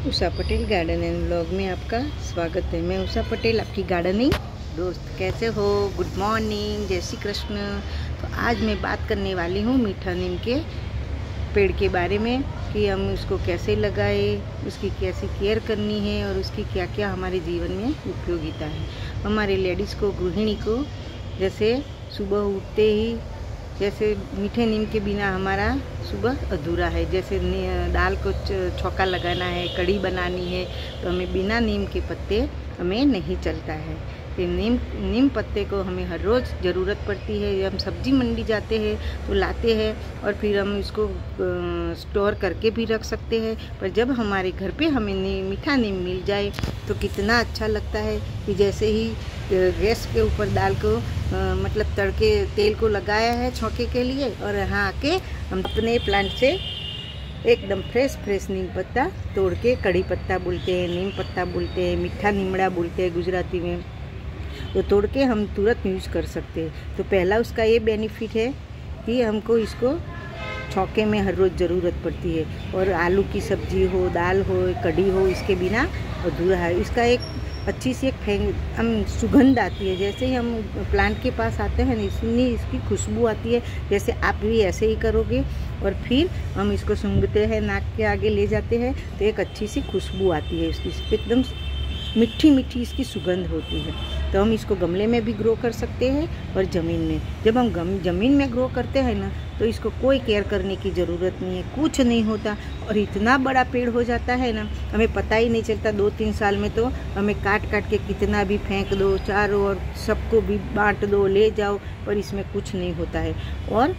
Usha Patel garden and blog में आपका स्वागत है। मैं उषा पटेल, आपकी गार्डनिंग दोस्त। कैसे हो? गुड मॉर्निंग, जय श्री कृष्ण। तो आज मैं बात करने वाली हूँ मीठा नीम के पेड़ के बारे में कि हम उसको कैसे लगाएं, उसकी कैसी केयर करनी है और उसकी क्या क्या हमारे जीवन में उपयोगिता है। हमारे लेडीज़ को, गृहिणी को, जैसे सुबह उठते ही जैसे मीठे नीम के बिना हमारा सुबह अधूरा है। जैसे दाल को छौंका लगाना है, कढ़ी बनानी है, तो हमें बिना नीम के पत्ते हमें नहीं चलता है। तो नीम पत्ते को हमें हर रोज़ ज़रूरत पड़ती है। हम सब्जी मंडी जाते हैं तो लाते हैं और फिर हम इसको स्टोर करके भी रख सकते हैं। पर जब हमारे घर पे हमें मीठा नीम मिल जाए तो कितना अच्छा लगता है कि जैसे ही गैस के ऊपर दाल को मतलब तड़के तेल को लगाया है छौंके के लिए, और यहाँ आके हम अपने प्लांट से एकदम फ्रेश नीम पत्ता तोड़ के, कड़ी पत्ता बोलते हैं, नीम पत्ता बोलते हैं, मीठा नीमड़ा बोलते हैं गुजराती में, तो तोड़ के हम तुरंत यूज़ कर सकते हैं। तो पहला उसका ये बेनिफिट है कि हमको इसको छौंके में हर रोज़ ज़रूरत पड़ती है, और आलू की सब्जी हो, दाल हो, कढ़ी हो, इसके बिना अधूरा है। इसका एक अच्छी सी हम सुगंध आती है। जैसे ही हम प्लांट के पास आते हैं इतनी इसकी खुशबू आती है। जैसे आप भी ऐसे ही करोगे और फिर हम इसको सूंघते हैं, नाक के आगे ले जाते हैं तो एक अच्छी सी खुशबू आती है इसकी, एकदम मीठी मीठी इसकी सुगंध होती है। तो हम इसको गमले में भी ग्रो कर सकते हैं और ज़मीन में। जब हम ज़मीन में ग्रो करते हैं ना तो इसको कोई केयर करने की ज़रूरत नहीं है, कुछ नहीं होता और इतना बड़ा पेड़ हो जाता है ना, हमें पता ही नहीं चलता। 2-3 साल में तो हमें काट के कितना भी फेंक दो चारों ओर, सबको भी बांट दो, ले जाओ, पर इसमें कुछ नहीं होता है। और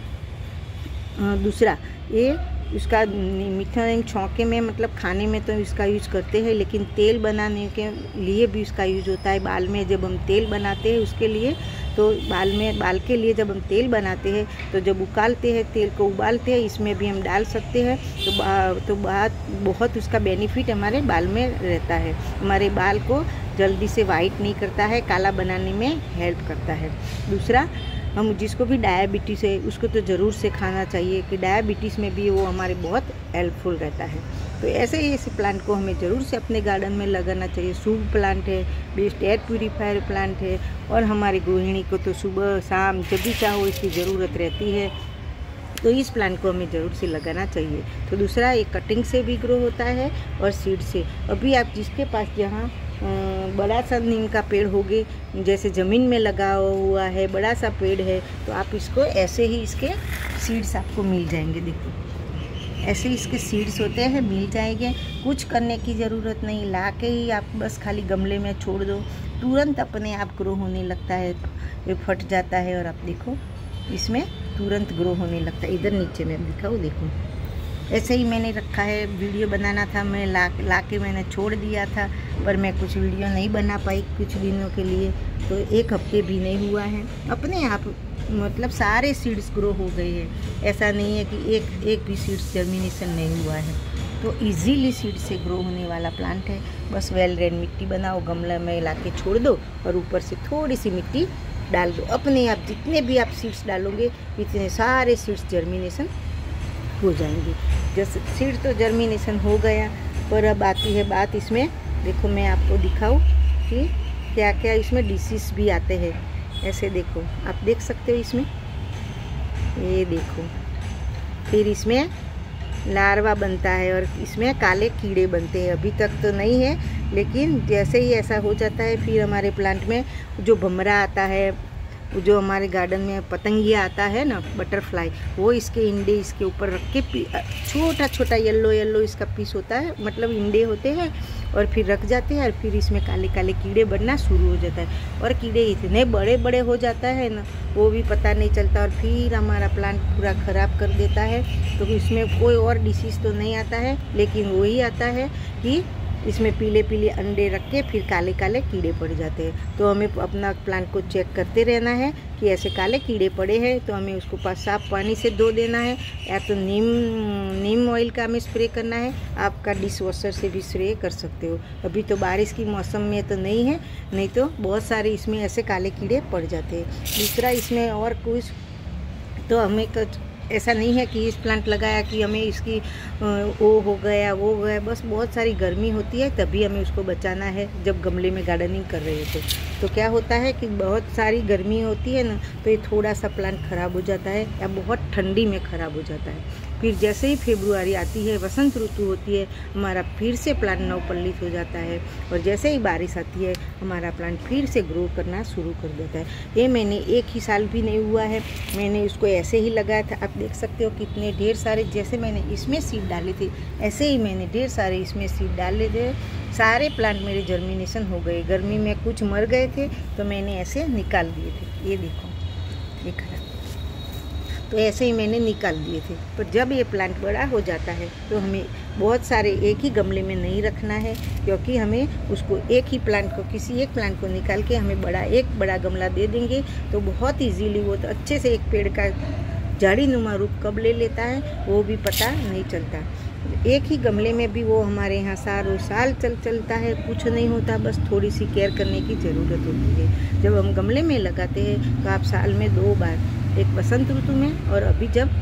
दूसरा ये उसका मीठा नीम छौंके में मतलब खाने में तो इसका यूज करते हैं, लेकिन तेल बनाने के लिए भी इसका यूज होता है। बाल में जब हम तेल बनाते हैं उसके लिए, तो बाल के लिए जब हम तेल बनाते हैं तो जब उबालते हैं, तेल को उबालते हैं, इसमें भी हम डाल सकते हैं। तो बहुत उसका बेनिफिट हमारे बाल में रहता है। हमारे बाल को जल्दी से वाइट नहीं करता है, काला बनाने में हेल्प करता है। दूसरा, हम जिसको भी डायबिटीज़ है उसको तो ज़रूर से खाना चाहिए कि डायबिटीज़ में भी वो हमारे बहुत हेल्पफुल रहता है। तो ऐसे ही ऐसे प्लांट को हमें ज़रूर से अपने गार्डन में लगाना चाहिए। शुभ प्लांट है, बेस्ट एयर प्यूरीफायर प्लांट है, और हमारी गृहिणी को तो सुबह शाम जब भी चाहो इसकी ज़रूरत रहती है, तो इस प्लांट को हमें ज़रूर से लगाना चाहिए। तो दूसरा, एक कटिंग से भी ग्रो होता है और सीड से। अभी आप जिसके पास जहाँ बड़ा सा नीम का पेड़ होगे, जैसे ज़मीन में लगा हुआ है, बड़ा सा पेड़ है, तो आप इसको ऐसे ही इसके सीड्स आपको मिल जाएंगे। देखो ऐसे ही इसके सीड्स होते हैं, मिल जाएंगे। कुछ करने की ज़रूरत नहीं, ला के ही आप बस खाली गमले में छोड़ दो, तुरंत अपने आप ग्रो होने लगता है। ये फट जाता है और आप देखो इसमें तुरंत ग्रो होने लगता है। इधर नीचे में दिखाओ, देखो ऐसे ही मैंने रखा है। वीडियो बनाना था, मैं ला के मैंने छोड़ दिया था, पर मैं कुछ वीडियो नहीं बना पाई कुछ दिनों के लिए, तो 1 हफ्ते भी नहीं हुआ है। अपने आप मतलब सारे सीड्स ग्रो हो गए हैं। ऐसा नहीं है कि एक भी सीड्स जर्मिनेशन नहीं हुआ है। तो इजीली सीड से ग्रो होने वाला प्लांट है। बस वेल ड्रेन मिट्टी बनाओ, गमला में ला के छोड़ दो और ऊपर से थोड़ी सी मिट्टी डाल दो। अपने आप जितने भी आप सीड्स डालोगे इतने सारे सीड्स जर्मिनेशन हो जाएंगी। जैसे सीड तो जर्मिनेशन हो गया, पर अब आती है बात इसमें। देखो मैं आपको दिखाऊं कि क्या क्या इसमें डिसीज भी आते हैं। ऐसे देखो, आप देख सकते हो इसमें, ये देखो, फिर इसमें लार्वा बनता है और इसमें काले कीड़े बनते हैं। अभी तक तो नहीं है, लेकिन जैसे ही ऐसा हो जाता है फिर हमारे प्लांट में जो भमरा आता है, जो हमारे गार्डन में पतंगिया आता है ना, बटरफ्लाई, वो इसके इंडे इसके ऊपर रख के छोटा छोटा येलो इसका पीस होता है, मतलब इंडे होते हैं, और फिर रख जाते हैं और फिर इसमें काले काले कीड़े बनना शुरू हो जाता है। और कीड़े इतने बड़े बड़े हो जाता है ना, वो भी पता नहीं चलता, और फिर हमारा प्लांट पूरा ख़राब कर देता है। तो इसमें कोई और डिसीज़ तो नहीं आता है, लेकिन वही आता है कि इसमें पीले पीले अंडे रख के फिर काले काले कीड़े पड़ जाते हैं। तो हमें अपना प्लांट को चेक करते रहना है कि ऐसे काले कीड़े पड़े हैं, तो हमें उसको साफ पानी से धो देना है, या तो नीम ऑयल का हमें स्प्रे करना है। आपका डिश वॉशर से भी स्प्रे कर सकते हो। अभी तो बारिश की मौसम में तो नहीं है, नहीं तो बहुत सारे इसमें ऐसे काले कीड़े पड़ जाते हैं। दूसरा, इसमें और कुछ तो हमें ऐसा नहीं है कि इस प्लांट लगाया कि हमें इसकी वो हो गया वो हो गया, बस बहुत सारी गर्मी होती है तभी हमें उसको बचाना है। जब गमले में गार्डनिंग कर रहे थे तो क्या होता है कि बहुत सारी गर्मी होती है ना, तो ये थोड़ा सा प्लांट ख़राब हो जाता है या बहुत ठंडी में ख़राब हो जाता है। फिर जैसे ही फेब्रुआरी आती है, वसंत ऋतु होती है, हमारा फिर से प्लांट नवपल्लित हो जाता है और जैसे ही बारिश आती है हमारा प्लांट फिर से ग्रो करना शुरू कर देता है। ये मैंने एक ही साल भी नहीं हुआ है, मैंने उसको ऐसे ही लगाया था। आप देख सकते हो कितने ढेर सारे, जैसे मैंने इसमें सीड डाली थी ऐसे ही मैंने ढेर सारे इसमें सीड डाले थे। सारे प्लांट मेरे जर्मिनेशन हो गए। गर्मी में कुछ मर गए थे तो मैंने ऐसे निकाल दिए थे। ये देखो, दिख रहा, तो ऐसे ही मैंने निकाल दिए थे। पर जब ये प्लांट बड़ा हो जाता है तो हमें बहुत सारे एक ही गमले में नहीं रखना है, क्योंकि हमें उसको एक ही प्लांट को, किसी एक प्लांट को निकाल के हमें एक बड़ा गमला दे देंगे तो बहुत इजीली वो तो अच्छे से एक पेड़ का झाड़ी नुमा रूप कब ले लेता है वो भी पता नहीं चलता। एक ही गमले में भी वो हमारे यहाँ सालों साल चलता है, कुछ नहीं होता, बस थोड़ी सी केयर करने की ज़रूरत होती है। जब हम गमले में लगाते हैं तो आप साल में 2 बार, एक बसंत ऋतु में और अभी जब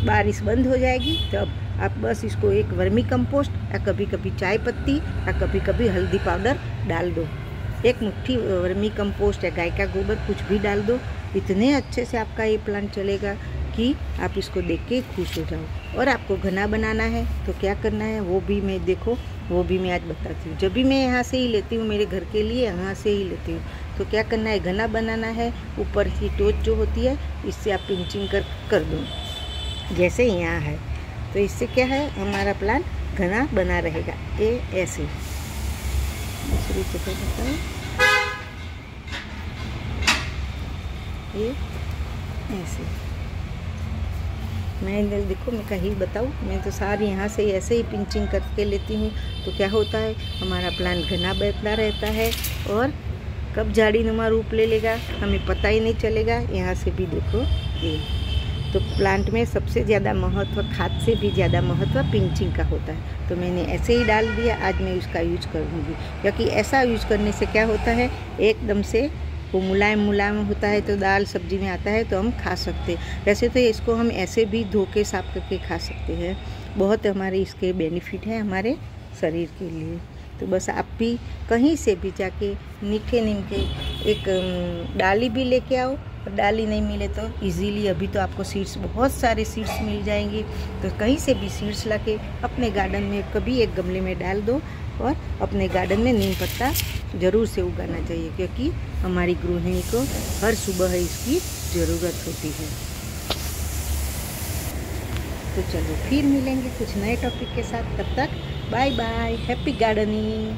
बारिश बंद हो जाएगी तब आप बस इसको एक वर्मी कंपोस्ट या कभी कभी चाय पत्ती या कभी कभी हल्दी पाउडर डाल दो। एक मुट्ठी वर्मी कंपोस्ट या गाय का गोबर कुछ भी डाल दो, इतने अच्छे से आपका ये प्लांट चलेगा कि आप इसको देख के खुश हो जाओ। और आपको घना बनाना है तो क्या करना है वो भी मैं वो भी मैं आज बताती हूँ। जब भी मैं यहाँ से ही लेती हूँ, मेरे घर के लिए यहाँ से ही लेती हूँ, तो क्या करना है, घना बनाना है। ऊपर की टोच जो होती है इससे आप पिंचिंग कर दो, जैसे यहाँ है, तो इससे क्या है हमारा प्लांट घना बना रहेगा। ये ऐसे दूसरी जगह बताओ, ये ऐसे मैं देखो, मैं कहीं बताऊँ, मैं तो सारी यहाँ से ऐसे ही पिंचिंग करके लेती हूँ। तो क्या होता है हमारा प्लांट घना बैठता रहता है और कब झाड़ी नुमा रूप ले लेगा हमें पता ही नहीं चलेगा। यहाँ से भी देखो, ये तो प्लांट में सबसे ज़्यादा महत्व, खाद से भी ज़्यादा महत्व पिंचिंग का होता है। तो मैंने ऐसे ही डाल दिया, आज मैं उसका यूज करूँगी, क्योंकि ऐसा यूज करने से क्या होता है एकदम से वो मुलायम होता है, तो दाल सब्जी में आता है तो हम खा सकते हैं। वैसे तो इसको हम ऐसे भी धो के साफ करके खा सकते हैं, बहुत हमारे इसके बेनिफिट है हमारे शरीर के लिए। तो बस आप भी कहीं से भी जाके मीठे नीम के एक डाली भी लेके आओ, और डाली नहीं मिले तो इजीली अभी तो आपको सीड्स, बहुत सारे सीड्स मिल जाएंगे, तो कहीं से भी सीड्स लाके अपने गार्डन में कभी एक गमले में डाल दो। और अपने गार्डन में नीम पत्ता ज़रूर से उगाना चाहिए, क्योंकि हमारी गृहिणी को हर सुबह इसकी ज़रूरत होती है। तो चलो फिर मिलेंगे कुछ नए टॉपिक के साथ, तब तक बाय बाय, हैप्पी गार्डनिंग।